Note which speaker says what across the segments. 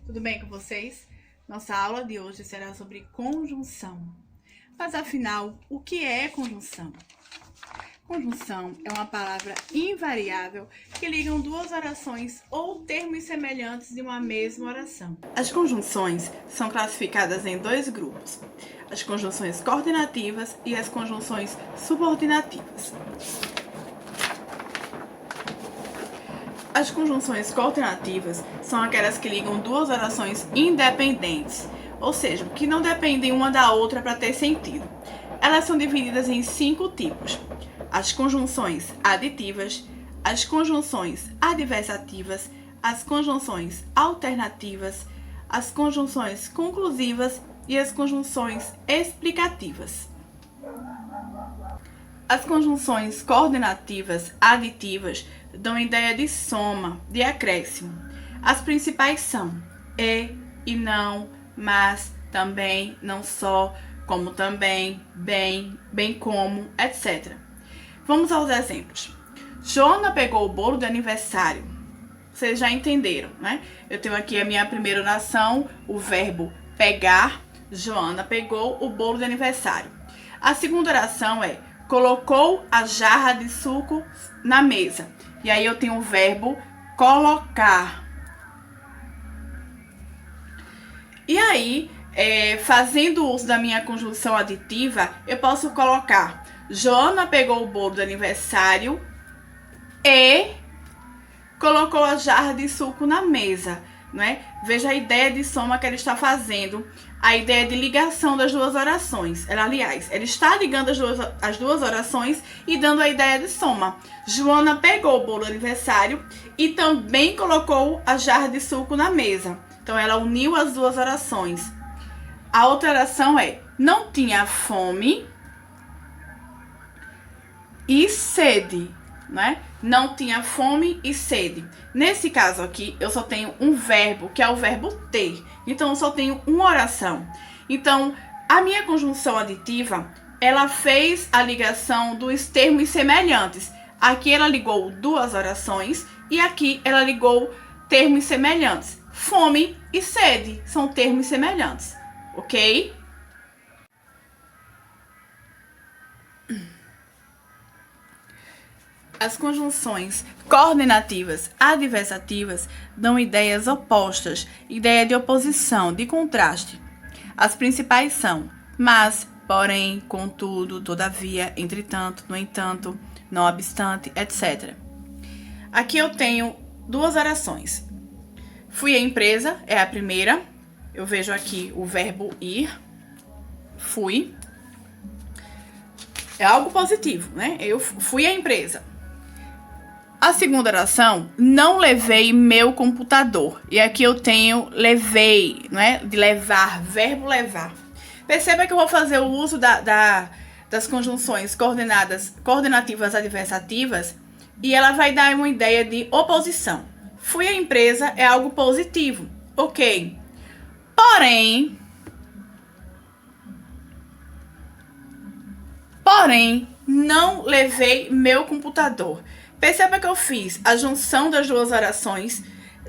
Speaker 1: Tudo bem com vocês? Nossa aula de hoje será sobre conjunção. Mas afinal, o que é conjunção? Conjunção é uma palavra invariável que ligam duas orações ou termos semelhantes de uma mesma oração. As conjunções são classificadas em dois grupos: as conjunções coordenativas e as conjunções subordinativas. As conjunções coordenativas são aquelas que ligam duas orações independentes, ou seja, que não dependem uma da outra para ter sentido. Elas são divididas em 5 tipos: as conjunções aditivas, as conjunções adversativas, as conjunções alternativas, as conjunções conclusivas e as conjunções explicativas. As conjunções coordenativas aditivas dão ideia de soma, de acréscimo. As principais são e não, mas, também, não só, como também, bem, bem como, etc. Vamos aos exemplos. Joana pegou o bolo de aniversário. Vocês já entenderam, né? Eu tenho aqui a minha primeira oração, o verbo pegar. Joana pegou o bolo de aniversário. A segunda oração é: colocou a jarra de suco na mesa. E aí eu tenho o verbo colocar. E aí, fazendo uso da minha conjunção aditiva, eu posso colocar: Joana pegou o bolo do aniversário e colocou a jarra de suco na mesa, né? Veja a ideia de soma que ela está fazendo, a ideia de ligação das duas orações. Aliás, ela está ligando as duas orações e dando a ideia de soma. Joana pegou o bolo do aniversário e também colocou a jarra de suco na mesa. Então, ela uniu as duas orações. A outra oração é: não tinha fome e sede, né? Não tinha fome e sede. Nesse caso aqui, eu só tenho um verbo, que é o verbo ter. Então, eu só tenho uma oração. Então, a minha conjunção aditiva, ela fez a ligação dos termos semelhantes. Aqui ela ligou duas orações e aqui ela ligou termos semelhantes. Fome e sede são termos semelhantes, ok? As conjunções coordenativas adversativas dão ideias opostas, ideia de oposição, de contraste. As principais são mas, porém, contudo, todavia, entretanto, no entanto, não obstante, etc. Aqui eu tenho duas orações. Fui à empresa, é a primeira. Eu vejo aqui o verbo ir. Fui. É algo positivo, né? Eu fui à empresa. A segunda oração: não levei meu computador. E aqui eu tenho levei, né? De levar, verbo levar. Perceba que eu vou fazer o uso das conjunções coordenativas adversativas e ela vai dar uma ideia de oposição. Fui à empresa é algo positivo, ok. Porém, não levei meu computador. Perceba que eu fiz a junção das duas orações,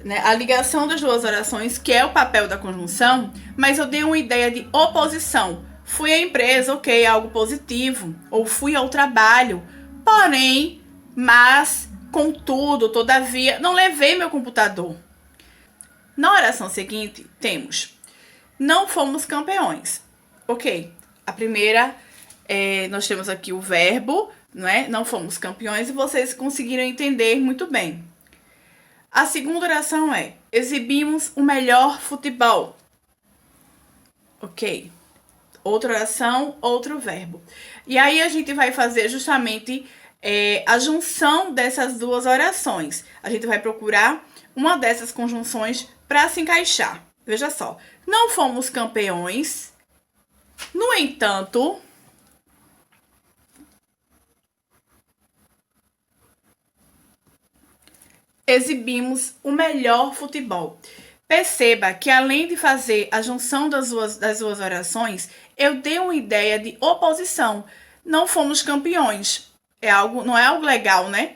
Speaker 1: né, a ligação das duas orações, que é o papel da conjunção, mas eu dei uma ideia de oposição. Fui à empresa, ok, algo positivo. Ou fui ao trabalho, porém, mas, contudo, todavia, não levei meu computador. Na oração seguinte, temos: não fomos campeões. Ok, a primeira, nós temos aqui o verbo, né? Não fomos campeões, e vocês conseguiram entender muito bem. A segunda oração é: exibimos o melhor futebol. Ok. Outra oração, outro verbo. E aí a gente vai fazer justamente a junção dessas duas orações. A gente vai procurar uma dessas conjunções para se encaixar. Veja só. Não fomos campeões. No entanto, exibimos o melhor futebol. Perceba que, além de fazer a junção das duas orações, eu dei uma ideia de oposição. Não fomos campeões. Não é algo legal, né?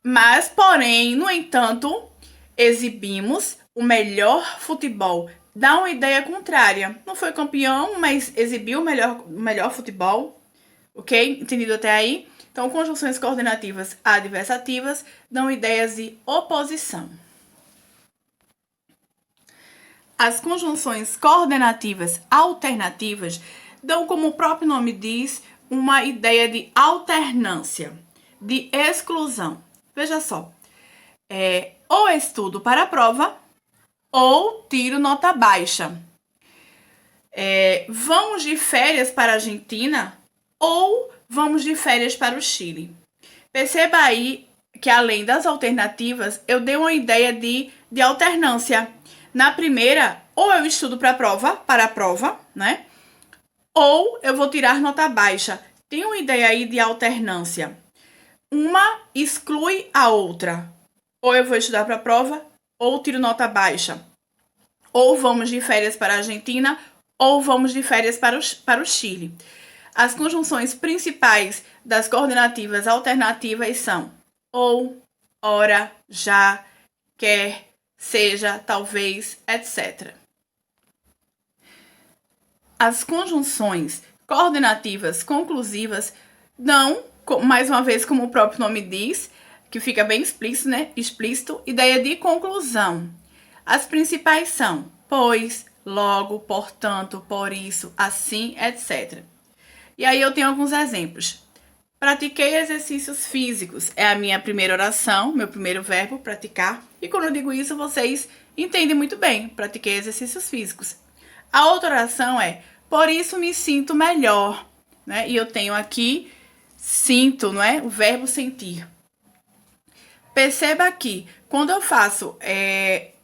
Speaker 1: Mas, porém, no entanto, exibimos o melhor futebol, dá uma ideia contrária. Não foi campeão, mas exibiu o melhor futebol. Ok? Entendido até aí? Então, conjunções coordenativas adversativas dão ideias de oposição. As conjunções coordenativas alternativas dão, como o próprio nome diz, uma ideia de alternância, de exclusão. Veja só, ou estudo para a prova, ou tiro nota baixa. Vamos de férias para a Argentina, ou vamos de férias para o Chile. Perceba aí que, além das alternativas, eu dei uma ideia de alternância. Na primeira, ou eu estudo para a prova, né? Ou eu vou tirar nota baixa. Tem uma ideia aí de alternância. Uma exclui a outra. Ou eu vou estudar para a prova, ou tiro nota baixa. Ou vamos de férias para a Argentina, ou vamos de férias para o Chile. As conjunções principais das coordenativas alternativas são ou, ora, já, quer, seja, talvez, etc. As conjunções coordenativas conclusivas dão, mais uma vez, como o próprio nome diz, que fica bem explícito, né? Explícito, ideia de conclusão. As principais são pois, logo, portanto, por isso, assim, etc. E aí eu tenho alguns exemplos. Pratiquei exercícios físicos. É a minha primeira oração, meu primeiro verbo, praticar. E quando eu digo isso, vocês entendem muito bem. Pratiquei exercícios físicos. A outra oração é, por isso me sinto melhor. Né? E eu tenho aqui, sinto, não é? O verbo sentir. Perceba aqui, quando eu faço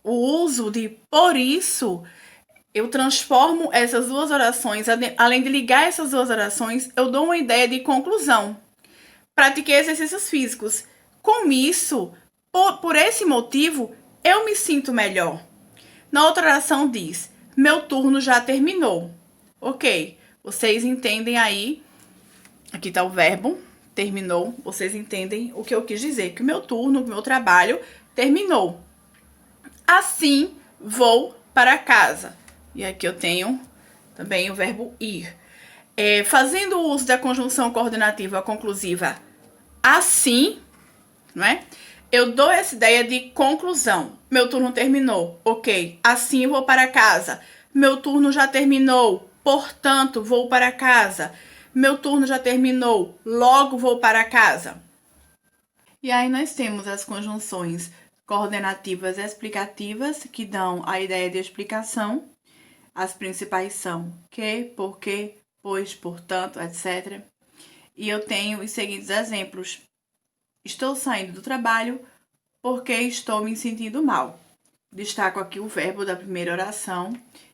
Speaker 1: o uso de por isso, eu transformo essas duas orações, além de ligar essas duas orações, eu dou uma ideia de conclusão. Pratiquei exercícios físicos. Com isso, por esse motivo, eu me sinto melhor. Na outra oração diz, meu turno já terminou. Ok, vocês entendem aí, aqui está o verbo, terminou, vocês entendem o que eu quis dizer, que o meu turno, o meu trabalho terminou. Assim, vou para casa. E aqui eu tenho também o verbo ir. Fazendo o uso da conjunção coordenativa conclusiva assim, não é? Eu dou essa ideia de conclusão. Meu turno terminou. Ok, assim vou para casa. Meu turno já terminou. Portanto, vou para casa. Meu turno já terminou. Logo vou para casa. E aí nós temos as conjunções coordenativas explicativas, que dão a ideia de explicação. As principais são que, porque, pois, portanto, etc. E eu tenho os seguintes exemplos. Estou saindo do trabalho porque estou me sentindo mal. Destaco aqui o verbo da primeira oração.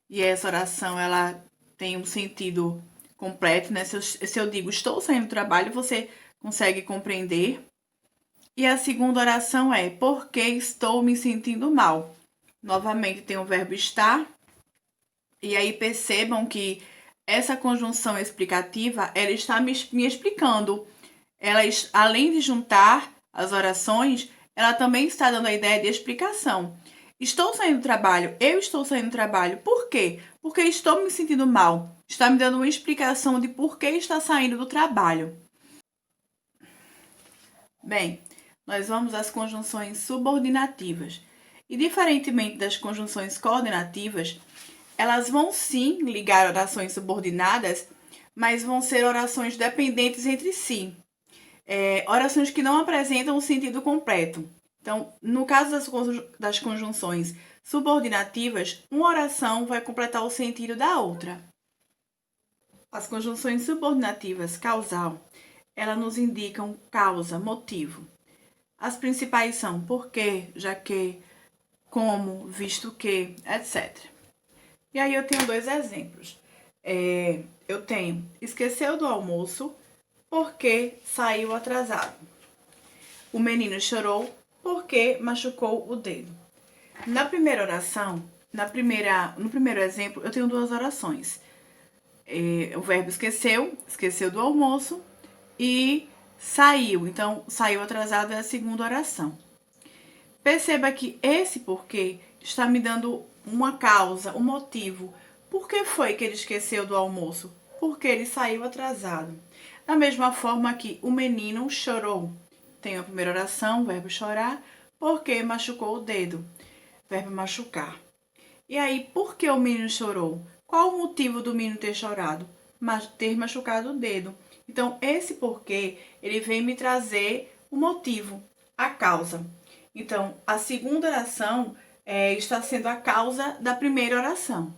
Speaker 1: E essa oração, ela tem um sentido completo, né? Se eu digo estou saindo do trabalho, você consegue compreender. E a segunda oração é porque estou me sentindo mal. Novamente tem o verbo estar. E aí percebam que essa conjunção explicativa, ela está me explicando. Ela, além de juntar as orações, ela também está dando a ideia de explicação. Estou saindo do trabalho, eu estou saindo do trabalho. Por quê? Porque estou me sentindo mal. Está me dando uma explicação de por que está saindo do trabalho. Bem, nós vamos às conjunções subordinativas. E diferentemente das conjunções coordenativas, elas vão sim ligar orações subordinadas, mas vão ser orações dependentes entre si. Orações que não apresentam o sentido completo. Então, no caso das conjunções subordinativas, uma oração vai completar o sentido da outra. As conjunções subordinativas causal, elas nos indicam causa, motivo. As principais são porque, já que, como, visto que, etc. E aí eu tenho dois exemplos. Eu tenho esqueceu do almoço porque saiu atrasado. O menino chorou porque machucou o dedo. Na primeira oração, no primeiro exemplo, eu tenho duas orações. O verbo esqueceu do almoço e saiu. Então, saiu atrasado é a segunda oração. Perceba que esse porquê, está me dando uma causa, um motivo. Por que foi que ele esqueceu do almoço? Porque ele saiu atrasado. Da mesma forma que o menino chorou. Tem a primeira oração, verbo chorar, porque machucou o dedo. Verbo machucar. E aí, por que o menino chorou? Qual o motivo do menino ter chorado? Ter machucado o dedo. Então, esse porquê, ele vem me trazer o motivo, a causa. Então, a segunda oração está sendo a causa da primeira oração.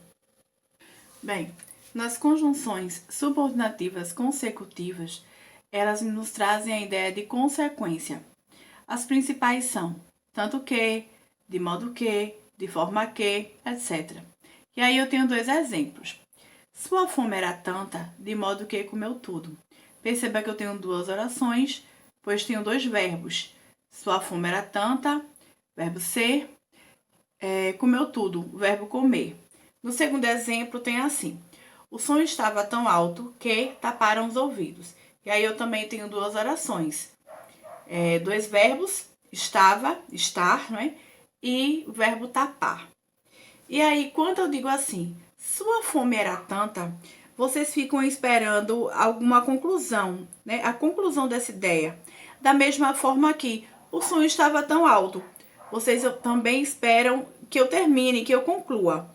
Speaker 1: Bem, nas conjunções subordinativas consecutivas, elas nos trazem a ideia de consequência. As principais são tanto que, de modo que, de forma que, etc. E aí eu tenho dois exemplos. Sua fome era tanta, de modo que comeu tudo. Perceba que eu tenho duas orações, pois tenho dois verbos. Sua fome era tanta, verbo ser, comeu tudo, verbo comer. No segundo exemplo tem assim: o som estava tão alto que taparam os ouvidos. E aí eu também tenho duas orações. Dois verbos, estava, estar, não é? E o verbo tapar. E aí, quando eu digo assim, sua fome era tanta, vocês ficam esperando alguma conclusão, né? A conclusão dessa ideia. Da mesma forma que o som estava tão alto, vocês também esperam que eu termine, que eu conclua.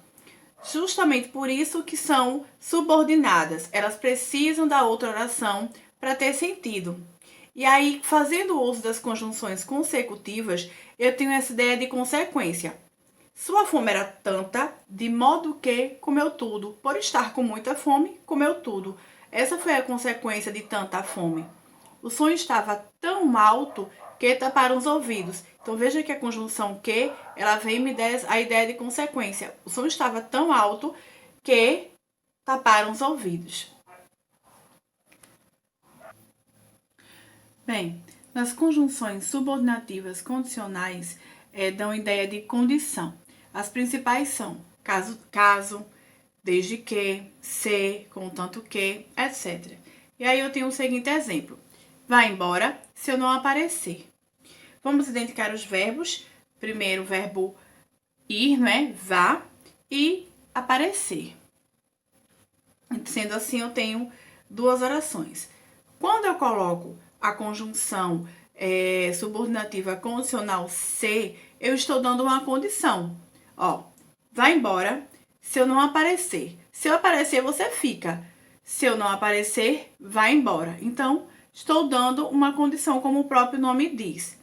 Speaker 1: Justamente por isso que são subordinadas. Elas precisam da outra oração para ter sentido. E aí, fazendo uso das conjunções consecutivas, eu tenho essa ideia de consequência. Sua fome era tanta, de modo que comeu tudo. Por estar com muita fome, comeu tudo. Essa foi a consequência de tanta fome. O som estava tão alto que taparam os ouvidos. Então veja que a conjunção que, ela vem me dar a ideia de consequência. O som estava tão alto que taparam os ouvidos. Bem, nas conjunções subordinativas condicionais, dão ideia de condição. As principais são caso, desde que, se, contanto que, etc. E aí eu tenho o seguinte exemplo. Vai embora se eu não aparecer. Vamos identificar os verbos. Primeiro, o verbo ir, né? Vá. E aparecer. Sendo assim, eu tenho duas orações. Quando eu coloco a conjunção subordinativa condicional se, eu estou dando uma condição. Ó, vai embora se eu não aparecer. Se eu aparecer, você fica. Se eu não aparecer, vai embora. Então, estou dando uma condição, como o próprio nome diz.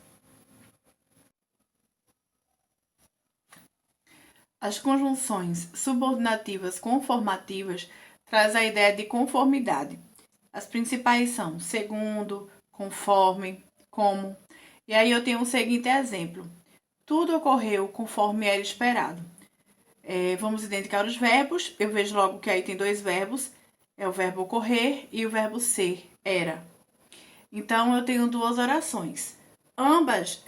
Speaker 1: As conjunções subordinativas conformativas trazem a ideia de conformidade. As principais são segundo, conforme, como. E aí eu tenho o seguinte exemplo. Tudo ocorreu conforme era esperado. Vamos identificar os verbos. Eu vejo logo que aí tem dois verbos. É o verbo ocorrer e o verbo ser, era. Então, eu tenho duas orações. Ambas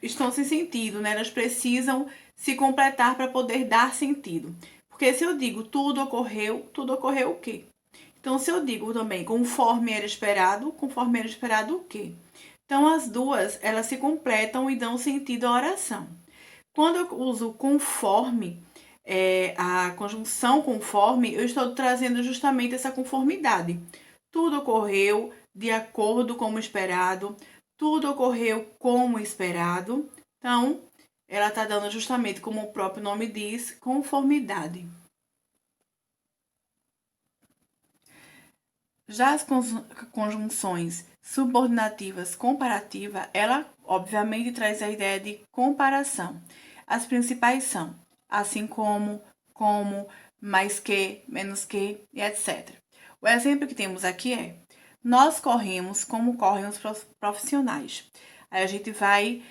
Speaker 1: estão sem sentido, né? Elas precisam se completar para poder dar sentido. Porque se eu digo tudo ocorreu o quê? Então, se eu digo também conforme era esperado o quê? Então, as duas, elas se completam e dão sentido à oração. Quando eu uso conforme, a conjunção conforme, eu estou trazendo justamente essa conformidade. Tudo ocorreu de acordo como esperado, tudo ocorreu como esperado. Então, ela está dando justamente, como o próprio nome diz, conformidade. Já as conjunções subordinativas comparativa, ela obviamente traz a ideia de comparação. As principais são assim como, mais que, menos que e etc. O exemplo que temos aqui é: nós corremos como correm os profissionais. Aí a gente vai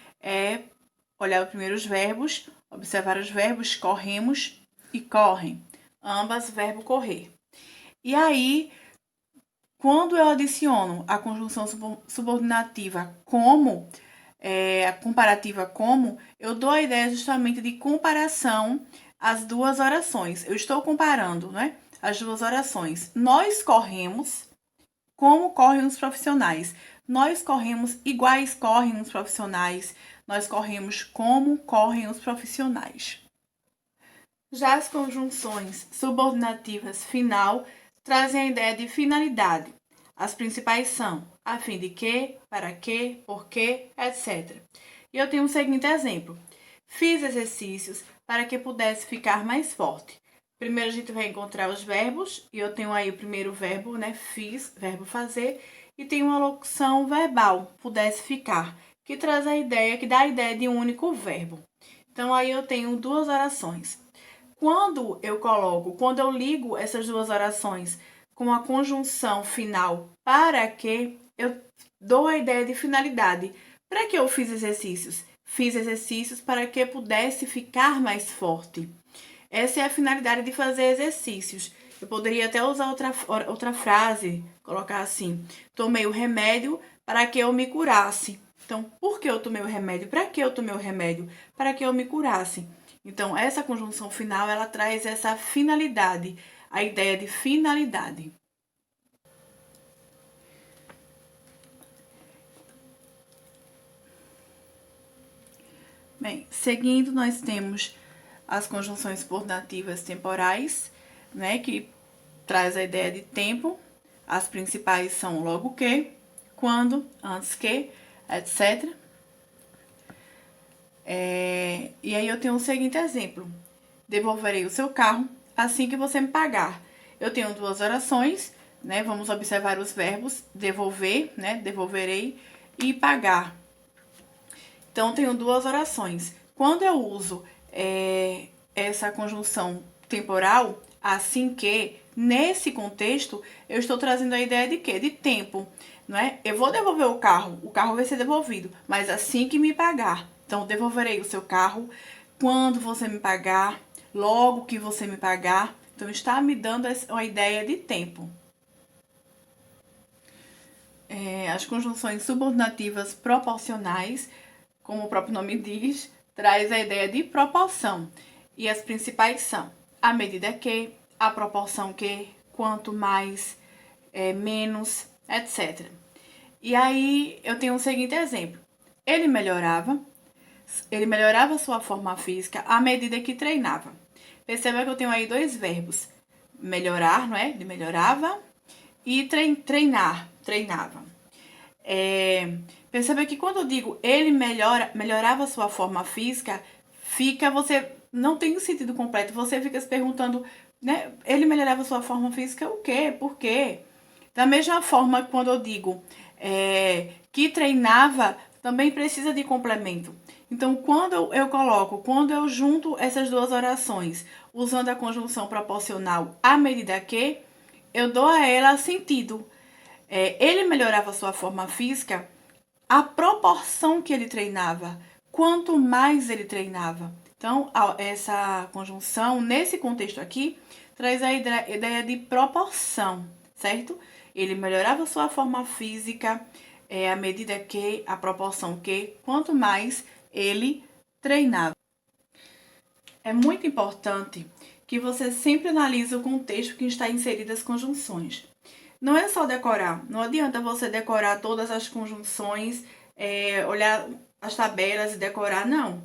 Speaker 1: olhar primeiro os verbos, observar os verbos corremos e correm. Ambas verbo correr. E aí, quando eu adiciono a conjunção subordinativa como, a comparativa como, eu dou a ideia justamente de comparação às duas orações. Eu estou comparando, né, as duas orações. Nós corremos como correm os profissionais. Nós corremos iguais correm os profissionais. nós corremos como correm os profissionais. Já as conjunções subordinativas final trazem a ideia de finalidade. As principais são a fim de que, para que, por que, etc. E eu tenho o seguinte exemplo. Fiz exercícios para que pudesse ficar mais forte. Primeiro a gente vai encontrar os verbos, e eu tenho aí o primeiro verbo, né? Fiz, verbo fazer, e tem uma locução verbal, pudesse ficar, que traz a ideia, que dá a ideia de um único verbo. Então aí eu tenho duas orações. Quando eu ligo essas duas orações com a conjunção final para que, eu dou a ideia de finalidade. Para que eu fiz exercícios? Fiz exercícios para que pudesse ficar mais forte. Essa é a finalidade de fazer exercícios. Eu poderia até usar outra frase, colocar assim: tomei o remédio para que eu me curasse. Então, por que eu tomei o remédio? Para que eu tomei o remédio? Para que eu me curasse. Então, essa conjunção final, ela traz essa finalidade, a ideia de finalidade. Bem, seguindo, nós temos as conjunções subordinativas temporais, né, que traz a ideia de tempo. As principais são logo que, quando, antes que, etc. E aí eu tenho o seguinte exemplo. Devolverei o seu carro assim que você me pagar. Eu tenho duas orações, né? Vamos observar os verbos devolver, né? Devolverei, e pagar. Então, eu tenho duas orações. Quando eu uso essa conjunção temporal, assim que, nesse contexto, eu estou trazendo a ideia de quê? De tempo, não é? Eu vou devolver o carro vai ser devolvido, mas assim que me pagar. Então, devolverei o seu carro quando você me pagar, logo que você me pagar. Então, está me dando uma ideia de tempo. As conjunções subordinativas proporcionais, como o próprio nome diz, traz a ideia de proporção. E as principais são a medida que, a proporção que, quanto mais, menos, etc. E aí eu tenho o seguinte exemplo. Ele melhorava sua forma física à medida que treinava. Perceba que eu tenho aí dois verbos. Melhorar, não é? Ele melhorava. E treinar, treinava. Perceba que quando eu digo ele melhorava sua forma física, você não tem o sentido completo. Você fica se perguntando, né? Ele melhorava sua forma física o quê? Por quê? Da mesma forma, quando eu digo que treinava, também precisa de complemento. Então, quando eu junto essas duas orações, usando a conjunção proporcional à medida que, eu dou a ela sentido. Ele melhorava sua forma física à proporção que ele treinava, quanto mais ele treinava. Então, essa conjunção, nesse contexto aqui, traz a ideia de proporção, certo? Ele melhorava sua forma física à medida que, à proporção que, quanto mais ele treinava. É muito importante que você sempre analise o contexto que está inseridas as conjunções. Não é só decorar, não adianta você decorar todas as conjunções, olhar as tabelas e decorar, não.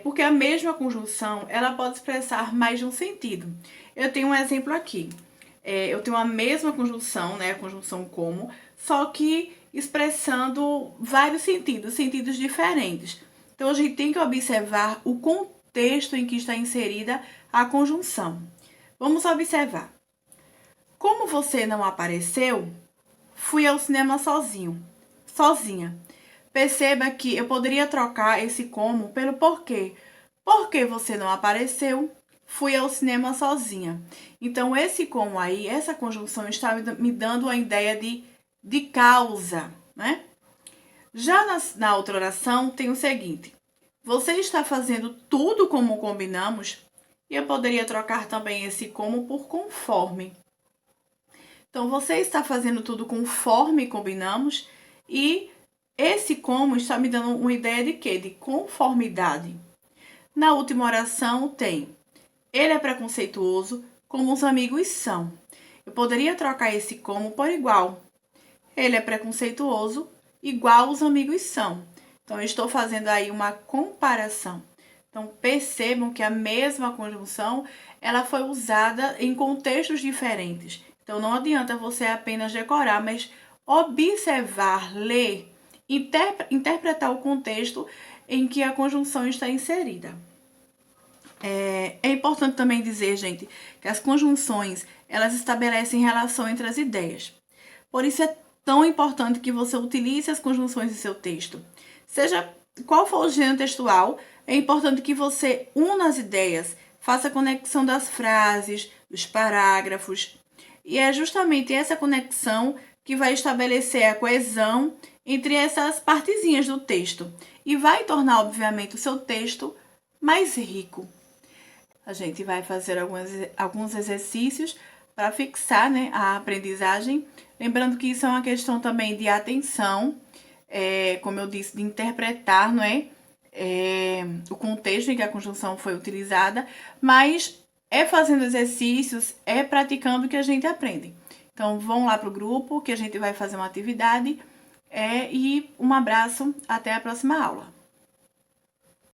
Speaker 1: Porque a mesma conjunção, ela pode expressar mais de um sentido. Eu tenho um exemplo aqui. Eu tenho a mesma conjunção, né, a conjunção como, só que expressando vários sentidos diferentes. Então, a gente tem que observar o contexto em que está inserida a conjunção. Vamos observar. Como você não apareceu, fui ao cinema sozinha. Perceba que eu poderia trocar esse como pelo porquê. Porque você não apareceu, fui ao cinema sozinha. Então, esse como aí, essa conjunção está me dando a ideia de causa, né? Já na outra oração, tem o seguinte. Você está fazendo tudo como combinamos? E eu poderia trocar também esse como por conforme. Então, você está fazendo tudo conforme combinamos e esse como está me dando uma ideia de quê? De conformidade. Na última oração tem, ele é preconceituoso como os amigos são. Eu poderia trocar esse como por igual. Ele é preconceituoso igual os amigos são. Então, eu estou fazendo aí uma comparação. Então, percebam que a mesma conjunção, ela foi usada em contextos diferentes. Então, não adianta você apenas decorar, mas observar, ler, interpretar o contexto em que a conjunção está inserida. É importante também dizer, gente, que as conjunções, elas estabelecem relação entre as ideias. Por isso é tão importante que você utilize as conjunções em seu texto. Seja qual for o gênero textual, é importante que você una as ideias, faça a conexão das frases, dos parágrafos. E é justamente essa conexão que vai estabelecer a coesão entre essas partezinhas do texto e vai tornar, obviamente, o seu texto mais rico. A gente vai fazer alguns exercícios para fixar, né, a aprendizagem. Lembrando que isso é uma questão também de atenção, como eu disse, de interpretar, não é? O contexto em que a conjunção foi utilizada, mas é fazendo exercícios, é praticando que a gente aprende. Então, vão lá para o grupo que a gente vai fazer uma atividade e um abraço, até a próxima aula.